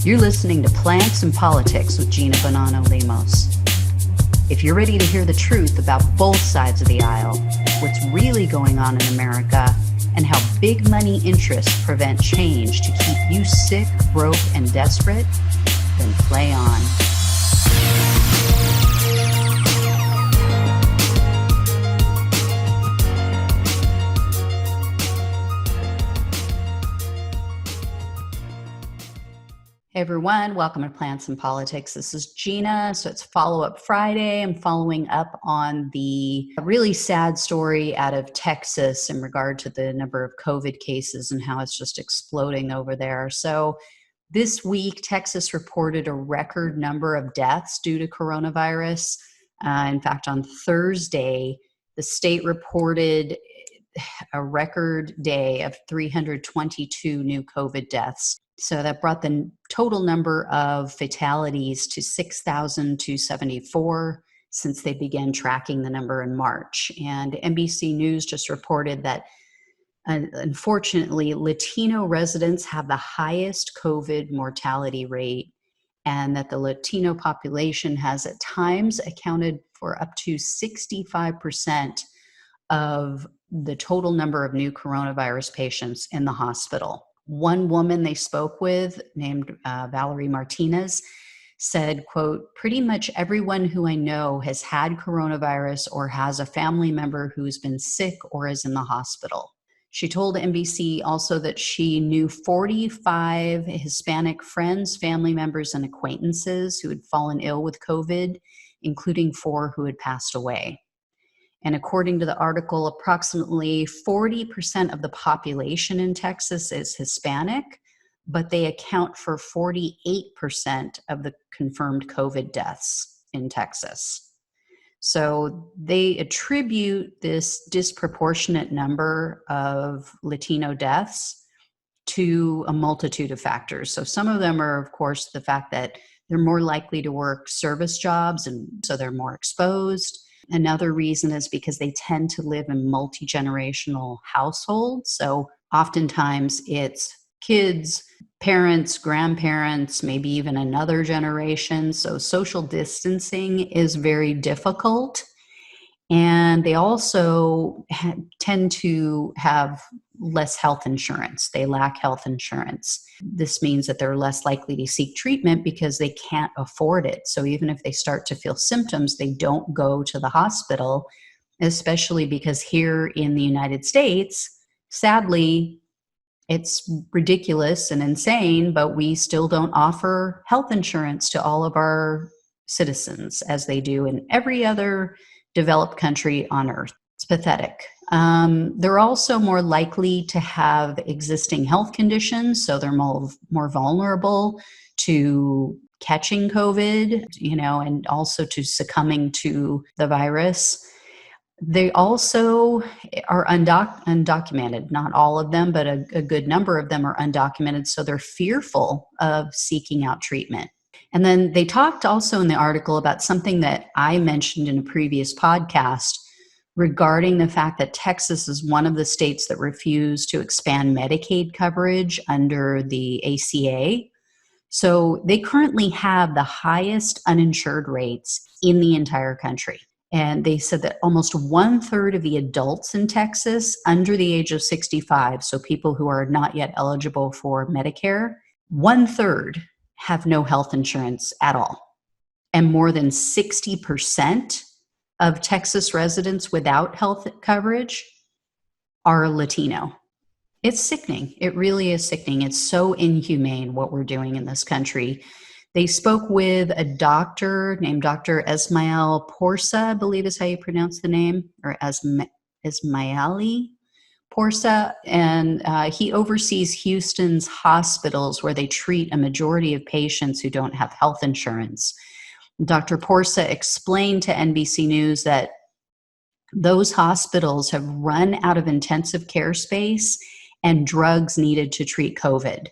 You're listening to Plants and Politics with Gina Bonanno-Lemos. If you're ready to hear the truth about both sides of the aisle, what's really going on in America, and how big money interests prevent change to keep you sick, broke, and desperate, then play on. Hey everyone, welcome to Plants and Politics. This is Gina. So it's follow-up Friday. I'm following up on the really sad story out of Texas in regard to the number of COVID cases and how it's just exploding over there. So this week, Texas reported a record number of deaths due to coronavirus. In fact, on Thursday, the state reported a record day of 322 new COVID deaths. So that brought the total number of fatalities to 6,274 since they began tracking the number in March. And NBC News just reported that, unfortunately, Latino residents have the highest COVID mortality rate, and that the Latino population has at times accounted for up to 65% of the total number of new coronavirus patients in the hospital. One woman they spoke with, named Valerie Martinez, said, quote, "Pretty much everyone who I know has had coronavirus or has a family member who's been sick or is in the hospital." She told NBC also that she knew 45 Hispanic friends, family members, and acquaintances who had fallen ill with COVID, including 4 who had passed away. And according to the article, approximately 40% of the population in Texas is Hispanic, but they account for 48% of the confirmed COVID deaths in Texas. So they attribute this disproportionate number of Latino deaths to a multitude of factors. So some of them are, of course, the fact that they're more likely to work service jobs, and so they're more exposed. Another reason is because they tend to live in multi-generational households. So oftentimes it's kids, parents, grandparents, maybe even another generation. So social distancing is very difficult. And they also tend to have less health insurance. They lack health insurance. This means that they're less likely to seek treatment because they can't afford it. So even if they start to feel symptoms, they don't go to the hospital, especially because here in the United States, sadly, it's ridiculous and insane, but we still don't offer health insurance to all of our citizens as they do in every other developed country on earth. It's pathetic. They're also more likely to have existing health conditions, so they're more vulnerable to catching COVID, and also to succumbing to the virus. They also are undocumented. Not all of them, but a good number of them are undocumented, so they're fearful of seeking out treatment. And then they talked also in the article about something that I mentioned in a previous podcast regarding the fact that Texas is one of the states that refused to expand Medicaid coverage under the ACA. So they currently have the highest uninsured rates in the entire country. And they said that almost 1/3 of the adults in Texas under the age of 65, so people who are not yet eligible for Medicare, 1/3 have no health insurance at all. And more than 60% of Texas residents without health coverage are Latino. It's sickening. It really is sickening. It's so inhumane what we're doing in this country. They spoke with a doctor named Dr. Ismail Porsa, I believe is how you pronounce the name, or Ismaili Porsa, and he oversees Houston's hospitals where they treat a majority of patients who don't have health insurance. Dr. Porsa explained to NBC News that those hospitals have run out of intensive care space and drugs needed to treat COVID.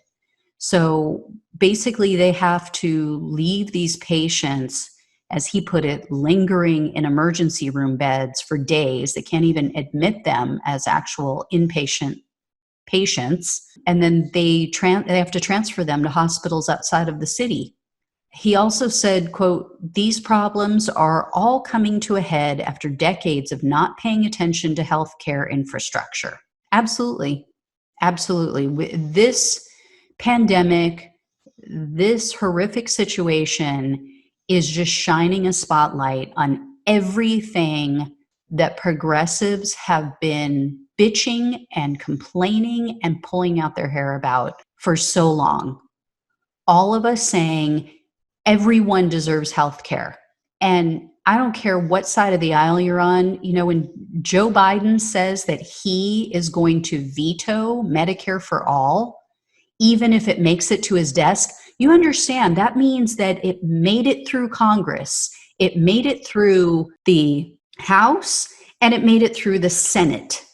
So basically, they have to leave these patients, as he put it, lingering in emergency room beds for days. They can't even admit them as actual inpatient patients, and then they have to transfer them to hospitals outside of the city. He also said, quote, "These problems are all coming to a head after decades of not paying attention to healthcare infrastructure." Absolutely. Absolutely. This pandemic, this horrific situation is just shining a spotlight on everything that progressives have been bitching and complaining and pulling out their hair about for so long. All of us saying everyone deserves health care. And I don't care what side of the aisle you're on. You know, when Joe Biden says that he is going to veto Medicare for all, even if it makes it to his desk, you understand that means that it made it through Congress, it made it through the House, and it made it through the Senate.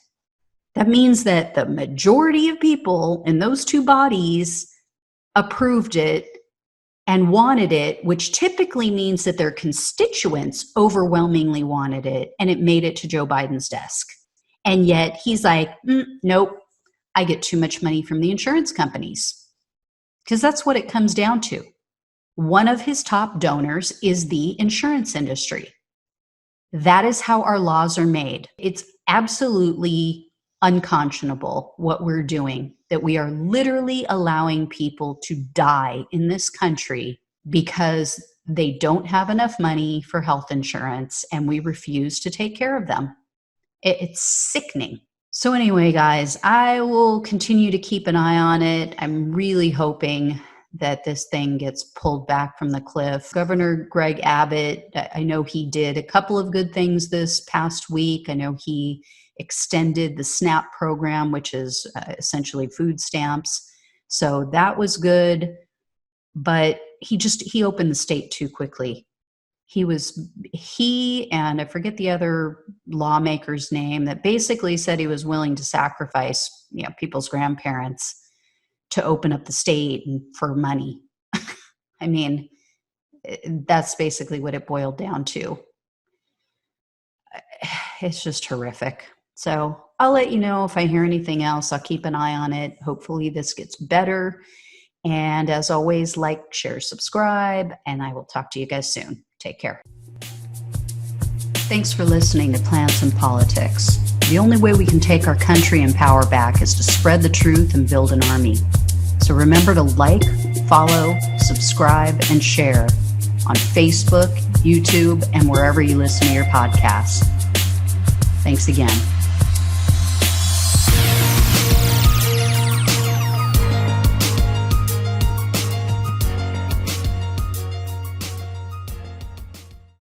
That means that the majority of people in those two bodies approved it and wanted it, which typically means that their constituents overwhelmingly wanted it, and it made it to Joe Biden's desk. And yet he's like, nope, I get too much money from the insurance companies. Because that's what it comes down to. One of his top donors is the insurance industry. That is how our laws are made. It's absolutely unconscionable what we're doing, that we are literally allowing people to die in this country because they don't have enough money for health insurance and we refuse to take care of them. It's sickening. So anyway, guys, I will continue to keep an eye on it. I'm really hoping that this thing gets pulled back from the cliff. Governor Greg Abbott, I know he did a couple of good things this past week. I know he extended the SNAP program, which is essentially food stamps. So that was good, but he opened the state too quickly. He and I forget the other lawmaker's name that basically said he was willing to sacrifice, people's grandparents to open up the state and for money. I mean, that's basically what it boiled down to. It's just horrific. So I'll let you know if I hear anything else. I'll keep an eye on it. Hopefully this gets better. And as always, like, share, subscribe, and I will talk to you guys soon. Take care. Thanks for listening to Plants and Politics. The only way we can take our country and power back is to spread the truth and build an army. So remember to like, follow, subscribe, and share on Facebook, YouTube, and wherever you listen to your podcasts. Thanks again.